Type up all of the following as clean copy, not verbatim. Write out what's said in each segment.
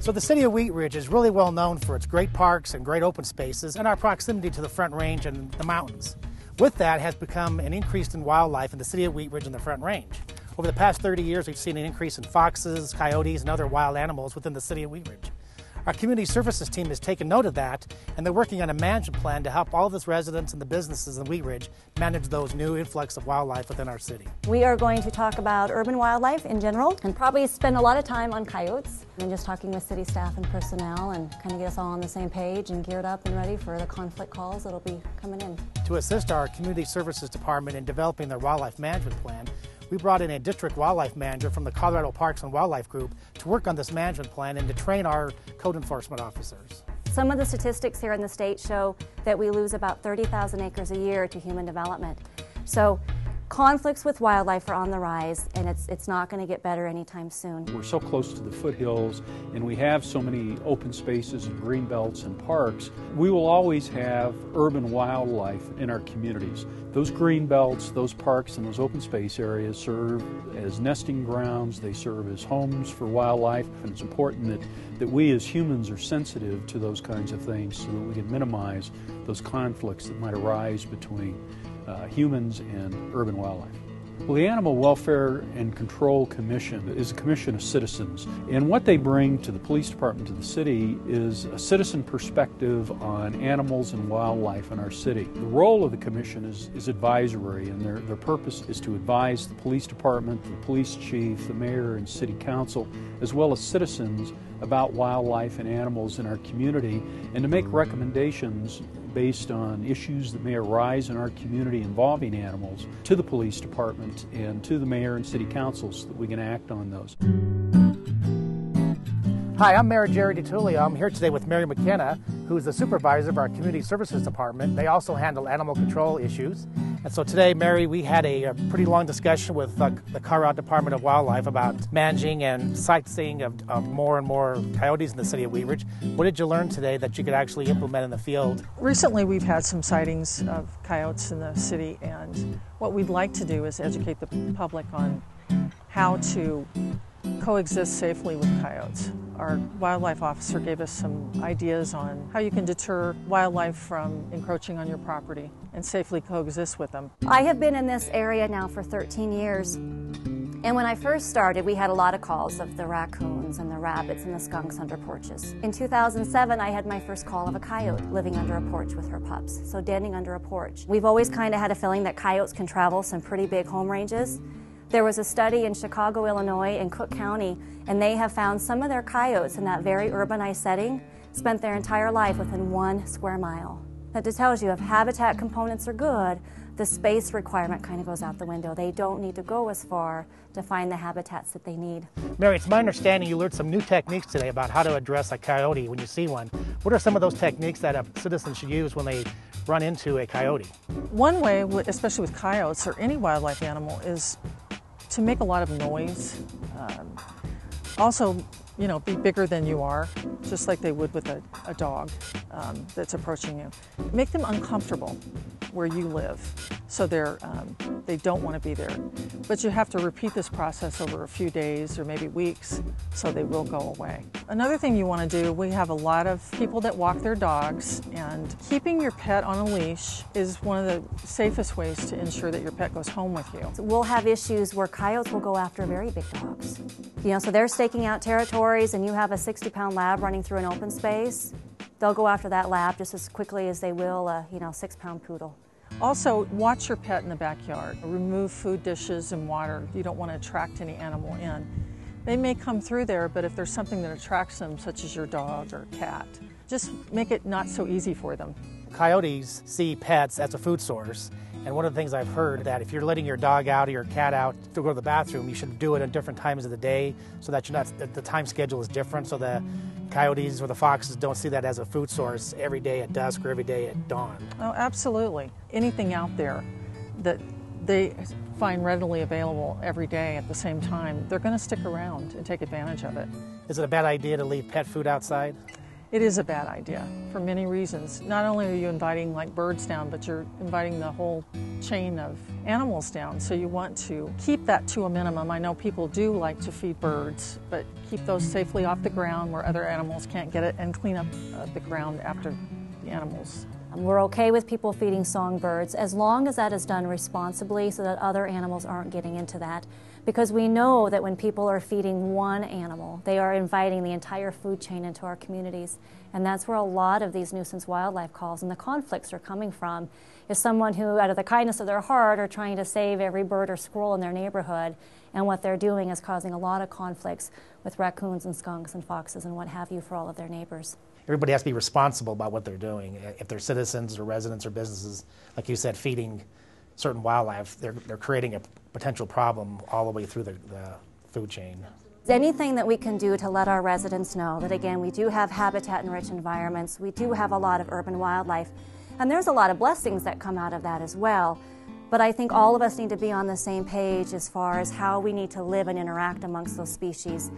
So the city of Wheat Ridge is really well known for its great parks and great open spaces and our proximity to the Front Range and the mountains. With that has become an increase in wildlife in the city of Wheat Ridge and the Front Range. Over the past 30 years, we've seen an increase in foxes, coyotes, and other wild animals within the city of Wheat Ridge. Our community services team has taken note of that, and they're working on a management plan to help all of its residents and the businesses in Wheat Ridge manage those new influx of wildlife within our city. We are going to talk about urban wildlife in general and probably spend a lot of time on coyotes and just talking with city staff and personnel and kind of get us all on the same page and geared up and ready for the conflict calls that'll be coming in. To assist our community services department in developing their wildlife management plan, we brought in a district wildlife manager from the Colorado Parks and Wildlife Group to work on this management plan and to train our code enforcement officers. Some of the statistics here in the state show that we lose about 30,000 acres a year to human development. So conflicts with wildlife are on the rise, and it's not going to get better anytime soon. We're so close to the foothills, and we have so many open spaces and green belts and parks. We will always have urban wildlife in our communities. Those green belts, those parks, and those open space areas serve as nesting grounds. They serve as homes for wildlife, and it's important that we as humans are sensitive to those kinds of things so that we can minimize those conflicts that might arise between humans and urban wildlife. Well, the Animal Welfare and Control Commission is a commission of citizens, and what they bring to the police department, to the city, is a citizen perspective on animals and wildlife in our city. The role of the commission is advisory, and their purpose is to advise the police department, the police chief, the mayor, and city council, as well as citizens about wildlife and animals in our community, and to make recommendations based on issues that may arise in our community involving animals to the police department and to the mayor and city council so that we can act on those. Hi, I'm Mayor Jerry DiTullio. I'm here today with Mary McKenna, who is the supervisor of our Community Services Department. They also handle animal control issues. And so today, Mary, we had a pretty long discussion with the Colorado Department of Wildlife about managing and sightseeing of more and more coyotes in the city of Wheat Ridge. What did you learn today that you could actually implement in the field? Recently, we've had some sightings of coyotes in the city, and what we'd like to do is educate the public on how to coexist safely with coyotes. Our wildlife officer gave us some ideas on how you can deter wildlife from encroaching on your property and safely coexist with them. I have been in this area now for 13 years, and when I first started, we had a lot of calls of the raccoons and the rabbits and the skunks under porches. In 2007, I had my first call of a coyote living under a porch with her pups, so denning under a porch. We've always kind of had a feeling that coyotes can travel some pretty big home ranges. There was a study in Chicago, Illinois, and Cook County, and they have found some of their coyotes in that very urbanized setting spent their entire life within 1 square mile. That just tells you if habitat components are good, the space requirement kind of goes out the window. They don't need to go as far to find the habitats that they need. Mary, it's my understanding you learned some new techniques today about how to address a coyote when you see one. What are some of those techniques that a citizen should use when they run into a coyote? One way, especially with coyotes or any wildlife animal, is to make a lot of noise. Also, be bigger than you are, just like they would with a dog that's approaching you. Make them uncomfortable where you live, so they don't want to be there. But you have to repeat this process over a few days or maybe weeks, so they will go away. Another thing you want to do, we have a lot of people that walk their dogs, and keeping your pet on a leash is one of the safest ways to ensure that your pet goes home with you. We'll have issues where coyotes will go after very big dogs. So they're staking out territories, and you have a 60-pound lab running through an open space. They'll go after that lab just as quickly as they will a 6-pound poodle. Also, watch your pet in the backyard. Remove food dishes and water. You don't want to attract any animal in. They may come through there, but if there's something that attracts them, such as your dog or cat, just make it not so easy for them. Coyotes see pets as a food source, and one of the things I've heard that if you're letting your dog out or your cat out to go to the bathroom, you should do it at different times of the day so that the time schedule is different, so the coyotes or the foxes don't see that as a food source every day at dusk or every day at dawn. Oh, absolutely. Anything out there that they find readily available every day at the same time, they're going to stick around and take advantage of it. Is it a bad idea to leave pet food outside? It is a bad idea for many reasons. Not only are you inviting like birds down, but you're inviting the whole chain of animals down. So you want to keep that to a minimum. I know people do like to feed birds, but keep those safely off the ground where other animals can't get it, and clean up the ground after the animals. We're okay with people feeding songbirds as long as that is done responsibly so that other animals aren't getting into that. Because we know that when people are feeding one animal, they are inviting the entire food chain into our communities. And that's where a lot of these nuisance wildlife calls and the conflicts are coming from, is someone who, out of the kindness of their heart, are trying to save every bird or squirrel in their neighborhood. And what they're doing is causing a lot of conflicts with raccoons and skunks and foxes and what have you for all of their neighbors. Everybody has to be responsible about what they're doing. If they're citizens or residents or businesses, like you said, feeding certain wildlife, they're creating a potential problem all the way through the food chain. Anything that we can do to let our residents know that, again, we do have habitat-enriched environments, we do have a lot of urban wildlife, and there's a lot of blessings that come out of that as well. But I think all of us need to be on the same page as far as how we need to live and interact amongst those species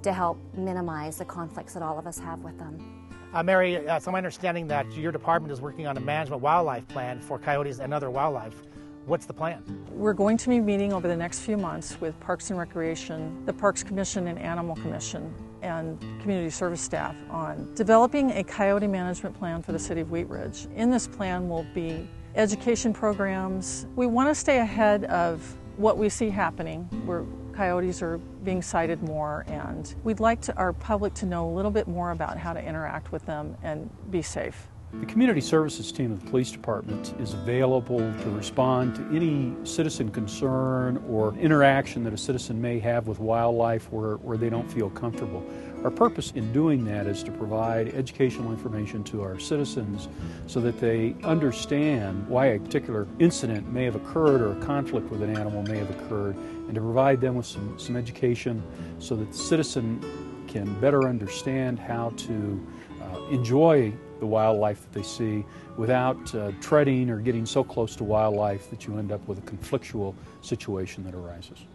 to help minimize the conflicts that all of us have with them. Mary, it's my understanding that your department is working on a management wildlife plan for coyotes and other wildlife. What's the plan? We're going to be meeting over the next few months with Parks and Recreation, the Parks Commission and Animal Commission, and community service staff on developing a coyote management plan for the city of Wheat Ridge. In this plan will be education programs. We want to stay ahead of what we see happening, where coyotes are being sighted more, and we'd like our public to know a little bit more about how to interact with them and be safe. The Community Services team of the Police Department is available to respond to any citizen concern or interaction that a citizen may have with wildlife where they don't feel comfortable. Our purpose in doing that is to provide educational information to our citizens so that they understand why a particular incident may have occurred or a conflict with an animal may have occurred, and to provide them with some education so that the citizen can better understand how to enjoy the wildlife that they see without treading or getting so close to wildlife that you end up with a conflictual situation that arises.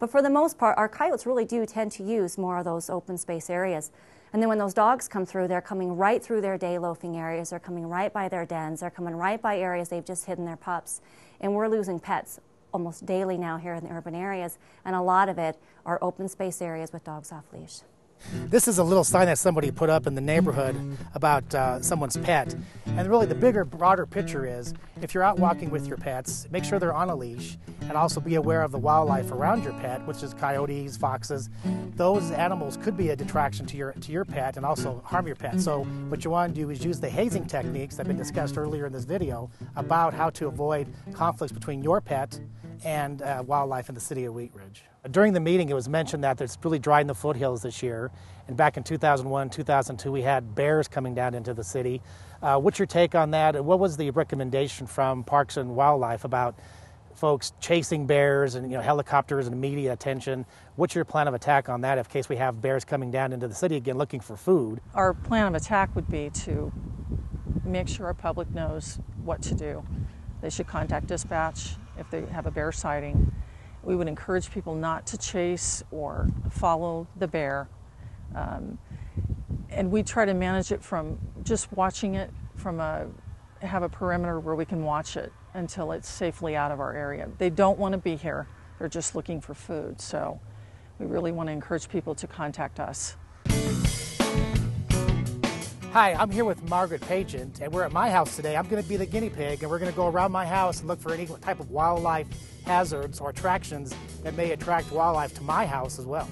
But for the most part, our coyotes really do tend to use more of those open space areas. And then when those dogs come through, they're coming right through their day loafing areas, they're coming right by their dens, they're coming right by areas they've just hidden their pups. And we're losing pets almost daily now here in the urban areas, and a lot of it are open space areas with dogs off leash. This is a little sign that somebody put up in the neighborhood about someone's pet. And really the bigger, broader picture is, if you're out walking with your pets, make sure they're on a leash, and also be aware of the wildlife around your pet, which is coyotes, foxes. Those animals could be a detraction to your pet and also harm your pet. So what you want to do is use the hazing techniques that have been discussed earlier in this video about how to avoid conflicts between your pet and wildlife in the city of Wheat Ridge. During the meeting, it was mentioned that it's really dry in the foothills this year, and back in 2001, 2002, we had bears coming down into the city. What's your take on that? What was the recommendation from Parks and Wildlife about folks chasing bears and helicopters and media attention? What's your plan of attack on that in case we have bears coming down into the city again looking for food? Our plan of attack would be to make sure our public knows what to do. They should contact dispatch if they have a bear sighting. We would encourage people not to chase or follow the bear. And we try to manage it from just watching it have a perimeter where we can watch it until it's safely out of our area. They don't want to be here. They're just looking for food. So we really want to encourage people to contact us. Hi, I'm here with Margaret Pagent, and we're at my house today. I'm going to be the guinea pig, and we're going to go around my house and look for any type of wildlife hazards or attractions that may attract wildlife to my house as well.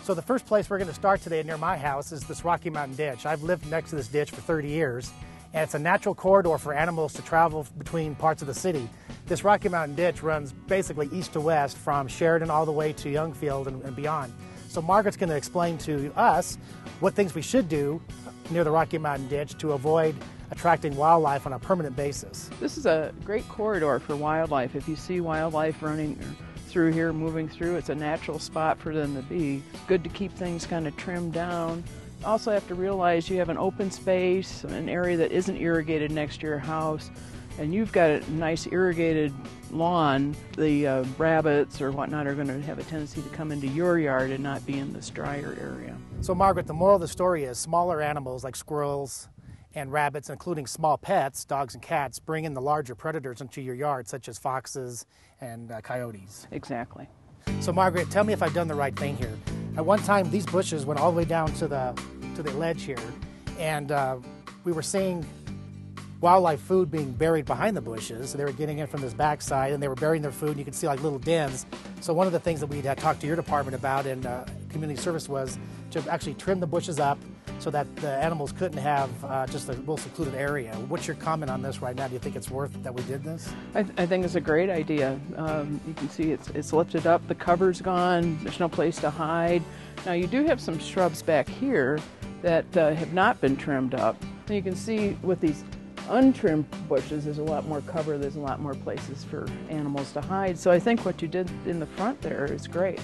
So the first place we're going to start today near my house is this Rocky Mountain Ditch. I've lived next to this ditch for 30 years, and it's a natural corridor for animals to travel between parts of the city. This Rocky Mountain Ditch runs basically east to west from Sheridan all the way to Youngfield and beyond. So Margaret's going to explain to us what things we should do near the Rocky Mountain Ditch to avoid attracting wildlife on a permanent basis. This is a great corridor for wildlife. If you see wildlife running through here, moving through, it's a natural spot for them to be. Good to keep things kind of trimmed down. Also have to realize you have an open space, an area that isn't irrigated next to your house, and you've got a nice irrigated lawn. The rabbits or whatnot are going to have a tendency to come into your yard and not be in this drier area. So Margaret, the moral of the story is smaller animals like squirrels and rabbits, including small pets, dogs and cats, bring in the larger predators into your yard, such as foxes and coyotes. Exactly. So Margaret, tell me if I've done the right thing here. At one time, these bushes went all the way down to the ledge here, and we were seeing wildlife food being buried behind the bushes. So they were getting in from this backside, and they were burying their food, and you could see like little dens. So one of the things that we had talked to your department about in community service was to actually trim the bushes up so that the animals couldn't have just a little secluded area. What's your comment on this right now? Do you think it's worth that we did this? I think it's a great idea. You can see it's lifted up, the cover's gone, there's no place to hide. Now you do have some shrubs back here that have not been trimmed up. And you can see with these untrimmed bushes, there's a lot more cover, there's a lot more places for animals to hide. So I think what you did in the front there is great.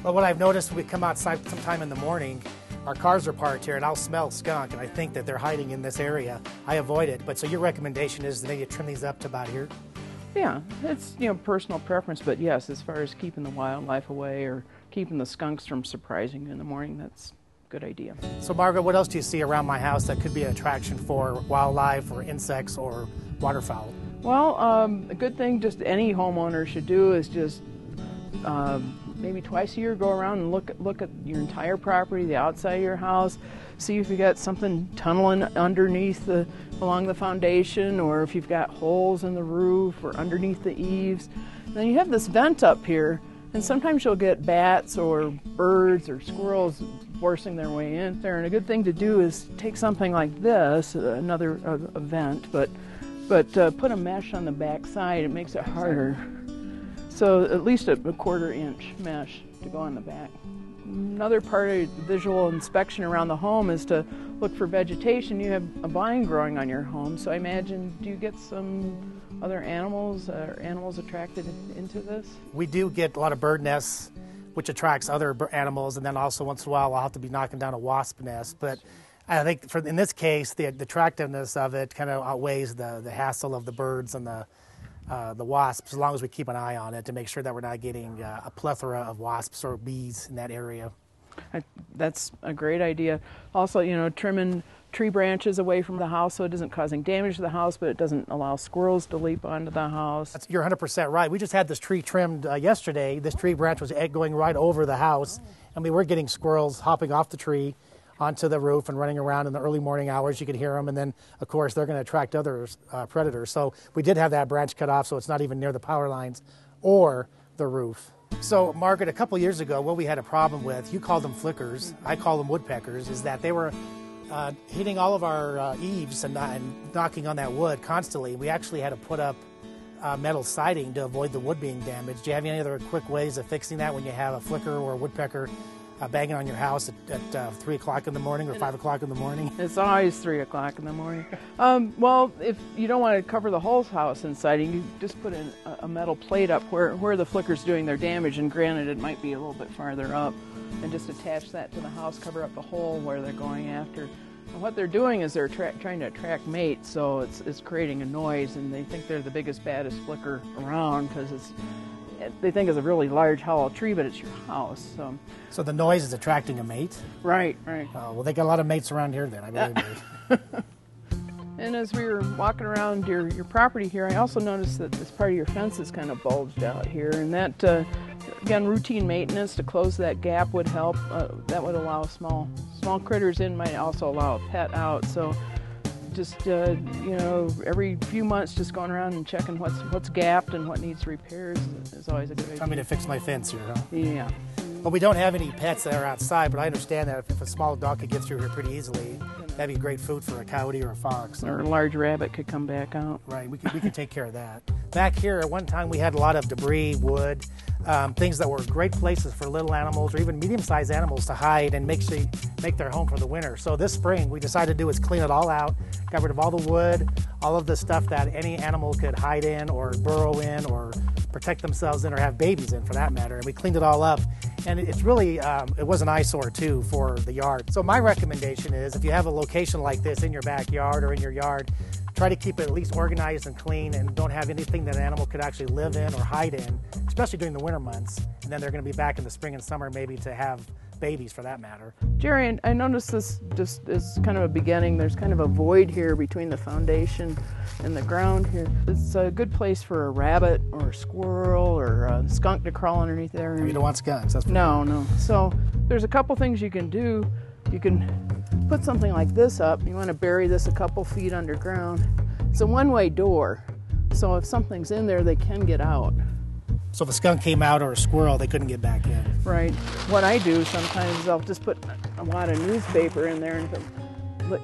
Well, what I've noticed, we come outside sometime in the morning, our cars are parked here, and I'll smell skunk, and I think that they're hiding in this area. I avoid it, but so your recommendation is that maybe you trim these up to about here? Yeah, it's personal preference, but yes, as far as keeping the wildlife away or keeping the skunks from surprising you in the morning, that's good idea. So Margaret, what else do you see around my house that could be an attraction for wildlife or insects or waterfowl? Well, a good thing just any homeowner should do is just maybe twice a year go around and look at your entire property, the outside of your house, see if you got something tunneling underneath along the foundation, or if you've got holes in the roof or underneath the eaves. And then you have this vent up here, and sometimes you'll get bats or birds or squirrels forcing their way in there. And a good thing to do is take something like this, another vent, but put a mesh on the back side. It makes it harder. So at least a 1/4 inch mesh to go on the back. Another part of visual inspection around the home is to look for vegetation. You have a vine growing on your home, so I imagine, do you get some other animals attracted into this? We do get a lot of bird nests, which attracts other animals, and then also once in a while I'll have to be knocking down a wasp nest. But I think in this case, the attractiveness of it kind of outweighs the hassle of the birds and the wasps, as long as we keep an eye on it to make sure that we're not getting a plethora of wasps or bees in that area. That's a great idea. Also, trimming tree branches away from the house so it isn't causing damage to the house, but it doesn't allow squirrels to leap onto the house. You're 100% right. We just had this tree trimmed yesterday. This tree branch was going right over the house, and we were getting squirrels hopping off the tree onto the roof and running around in the early morning hours. You could hear them, and then, of course, they're going to attract other predators. So we did have that branch cut off, so it's not even near the power lines or the roof. So, Margaret, a couple years ago, what we had a problem with, you called them flickers, I call them woodpeckers, is that they were hitting all of our eaves and knocking on that wood constantly. We actually had to put up metal siding to avoid the wood being damaged. Do you have any other quick ways of fixing that when you have a flicker or a woodpecker banging on your house at 3 o'clock in the morning or 5 o'clock in the morning? It's always 3 o'clock in the morning. Well, if you don't want to cover the whole house in siding, you just put in a metal plate up where the flicker's doing their damage, and granted it might be a little bit farther up, and just attach that to the house, cover up the hole where they're going after. And what they're doing is they're trying to attract mates, so it's creating a noise, and they think they're the biggest, baddest flicker around because they think it's a really large hollow tree, but it's your house. So the noise is attracting a mate? Right. Well, they got a lot of mates around here then, I believe. And as we were walking around your property here, I also noticed that this part of your fence is kind of bulged out here, and that, again, routine maintenance to close that gap would help. That would allow small critters in, might also allow a pet out. So just, every few months just going around and checking what's gapped and what needs repairs is always a good idea. Tell me to fix my fence here, huh? Yeah. Well, we don't have any pets that are outside, but I understand that if a small dog could get through here pretty easily, that'd be great food for a coyote or a fox. Or a large rabbit could come back out. Right, we could take care of that. Back here, at one time we had a lot of debris, wood, things that were great places for little animals or even medium-sized animals to hide and make their home for the winter. So this spring, we decided to do is clean it all out, got rid of all the wood, all of the stuff that any animal could hide in or burrow in or protect themselves in or have babies in for that matter. And we cleaned it all up. And it's really, it was an eyesore too for the yard. So my recommendation is if you have a location like this in your backyard or in your yard, try to keep it at least organized and clean and don't have anything that an animal could actually live in or hide in, especially during the winter months. And then they're going to be back in the spring and summer maybe to have babies for that matter. Jerry, I noticed this just is kind of a beginning. There's kind of a void here between the foundation and the ground here. It's a good place for a rabbit or a squirrel or a skunk to crawl underneath there. You don't want skunks, that's for No. So there's a couple things you can do. You can put something like this up. You want to bury this a couple feet underground. It's a one-way door, so if something's in there, they can get out. So if a skunk came out or a squirrel, they couldn't get back in. Right. What I do sometimes is I'll just put a lot of newspaper in there, and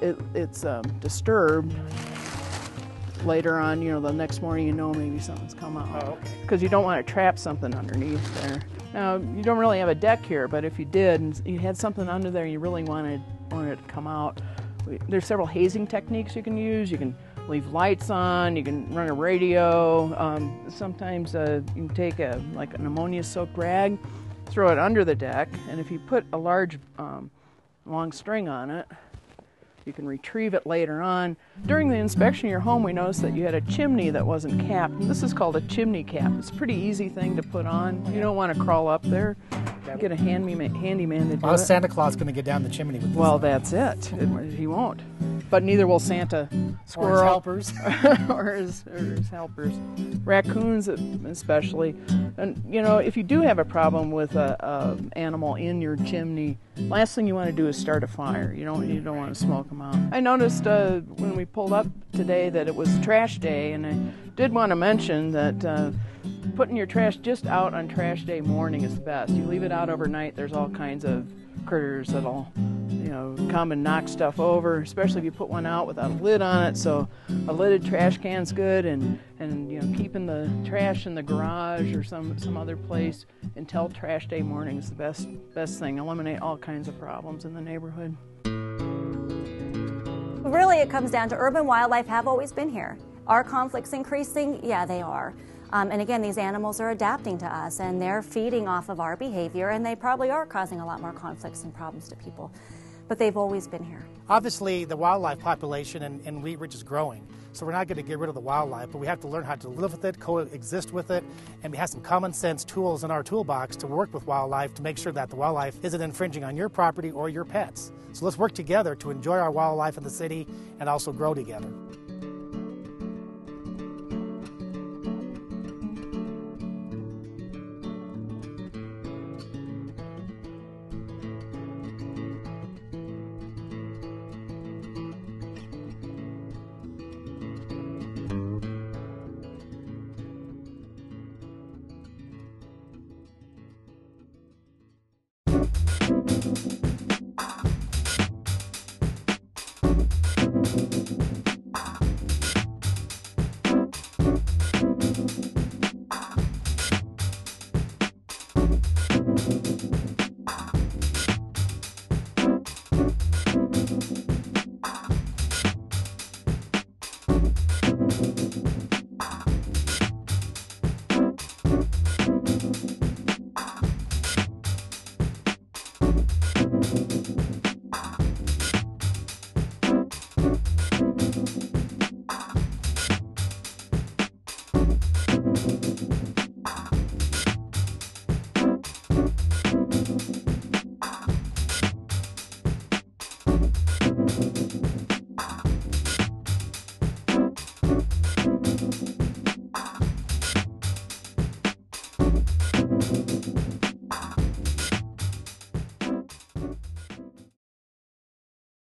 if it's disturbed, later on, the next morning, maybe something's come out. Oh, okay. Because you don't want to trap something underneath there. Now, you don't really have a deck here, but if you did, and you had something under there and you really wanted it to come out, there's several hazing techniques you can use. You can leave lights on, you can run a radio. Sometimes you can take an ammonia-soaked rag, throw it under the deck, and if you put a large long string on it, you can retrieve it later on. During the inspection of your home, we noticed that you had a chimney that wasn't capped. And this is called a chimney cap. It's a pretty easy thing to put on. You don't want to crawl up there. Get a handyman to do How's it. Santa Claus going to get down the chimney with this? Well, that's it. He won't. But neither will Santa, squirrel, or his helpers. or his helpers, raccoons especially. And if you do have a problem with a animal in your chimney, last thing you want to do is start a fire. You don't want to smoke them out. I noticed when we pulled up today that it was trash day, and I did want to mention that putting your trash just out on trash day morning is the best. You leave it out overnight, there's all kinds of critters that'll come and knock stuff over, especially if you put one out without a lid on it. So a lidded trash can's good, and keeping the trash in the garage or some other place until trash day morning is the best thing. Eliminate all kinds of problems in the neighborhood. Really, it comes down to urban wildlife have always been here. Are conflicts increasing? Yeah, they are. And again, these animals are adapting to us, and they're feeding off of our behavior, and they probably are causing a lot more conflicts and problems to people. But they've always been here. Obviously, the wildlife population in Wheat Ridge is growing, so we're not going to get rid of the wildlife, but we have to learn how to live with it, coexist with it, and we have some common sense tools in our toolbox to work with wildlife to make sure that the wildlife isn't infringing on your property or your pets. So let's work together to enjoy our wildlife in the city and also grow together.